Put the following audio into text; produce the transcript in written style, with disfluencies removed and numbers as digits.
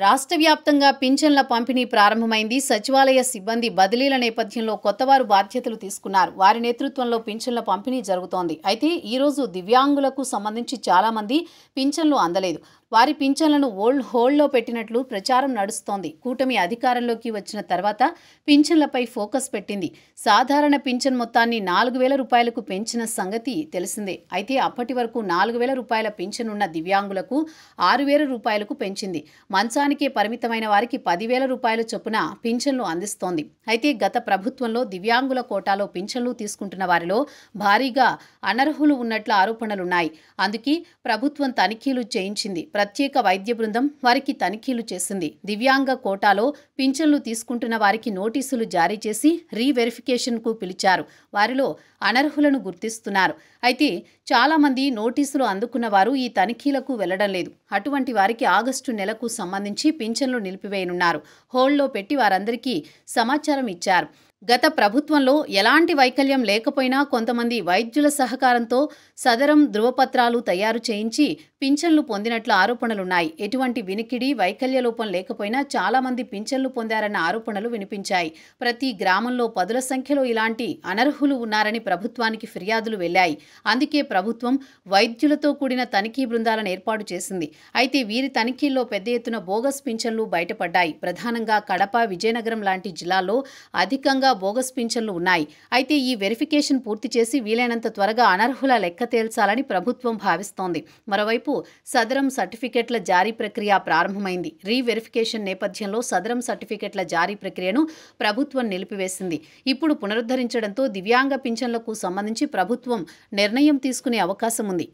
రాష్ట్ర వ్యాప్తంగా పింఛన్ల పంపిణీ ప్రారంభమైంది. సచివాలయ సిబ్బంది బదిలీల నేపథ్యంలో కొత్తవారు బాధ్యతలు తీసుకున్నారు. వారి నేతృత్వంలో పింఛన్ల పంపిణీ జరుగుతోంది. అయితే ఈరోజు దివ్యాంగులకు సంబంధించి చాలా మంది పింఛన్లు అందలేదు. వారి పింఛన్లను హోల్డ్లో పెట్టినట్లు ప్రచారం నడుస్తోంది. కూటమి అధికారంలోకి వచ్చిన తర్వాత పింఛన్లపై ఫోకస్ పెట్టింది. సాధారణ పింఛన్ మొత్తాన్ని 4,000 రూపాయలకు పెంచిన సంగతి తెలిసిందే. అయితే అప్పటి వరకు 4,000 రూపాయల పింఛన్ ఉన్న దివ్యాంగులకు 6,000 రూపాయలకు పెంచింది. మంచానికే పరిమితమైన వారికి 10,000 రూపాయల చొప్పున పింఛన్లు అందిస్తోంది. అయితే గత ప్రభుత్వంలో దివ్యాంగుల కోటాలో పింఛన్లు తీసుకుంటున్న వారిలో భారీగా అనర్హులు ఉన్నట్లు ఆరోపణలున్నాయి. అందుకే ప్రభుత్వం తనిఖీలు చేయించింది. ప్రత్యేక వైద్య బృందం వారికి తనిఖీలు చేసింది. దివ్యాంగ కోటాలో పింఛన్లు తీసుకుంటున్న వారికి నోటీసులు జారీ చేసి రీవెరిఫికేషన్కు పిలిచారు. వారిలో అనర్హులను గుర్తిస్తున్నారు. అయితే చాలా మంది నోటీసులు అందుకున్న వారు ఈ తనిఖీలకు వెళ్లడం లేదు. అటువంటి వారికి ఆగస్టు నెలకు సంబంధించి పింఛన్లు నిలిపివేయనున్నారు. హోల్డ్లో పెట్టి వారందరికీ సమాచారం ఇచ్చారు. గత ప్రభుత్వంలో ఎలాంటి వైకల్యం లేకపోయినా కొంతమంది వైద్యుల సహకారంతో సదరం ధృవపత్రాలు తయారు చేయించి పింఛన్లు పొందినట్లు ఆరోపణలున్నాయి. ఎటువంటి వినికిడి వైకల్య లోపం లేకపోయినా చాలా మంది పింఛన్లు పొందారన్న ఆరోపణలు వినిపించాయి. ప్రతి గ్రామంలో పదుల సంఖ్యలో ఇలాంటి అనర్హులు ఉన్నారని ప్రభుత్వానికి ఫిర్యాదులు వెళ్లాయి. అందుకే ప్రభుత్వం వైద్యులతో కూడిన తనిఖీ బృందాలను ఏర్పాటు చేసింది. అయితే వీరి తనిఖీల్లో పెద్ద ఎత్తున బోగస్ పింఛన్లు బయటపడ్డాయి. ప్రధానంగా కడప, విజయనగరం లాంటి జిల్లాల్లో అధికంగా బోగస్ పింఛన్లు ఉన్నాయి. అయితే ఈ వెరిఫికేషన్ పూర్తి చేసి వీలైనంత త్వరగా అనర్హుల లెక్క తేల్చాలని ప్రభుత్వం భావిస్తోంది. మరోవైపు సదరం సర్టిఫికెట్ల జారీ ప్రక్రియ ప్రారంభమైంది. రీవెరిఫికేషన్ నేపథ్యంలో సదరం సర్టిఫికెట్ల జారీ ప్రక్రియను ప్రభుత్వం నిలిపివేసింది. ఇప్పుడు పునరుద్ధరించడంతో దివ్యాంగ పింఛన్లకు సంబంధించి ప్రభుత్వం నిర్ణయం తీసుకునే అవకాశం ఉంది.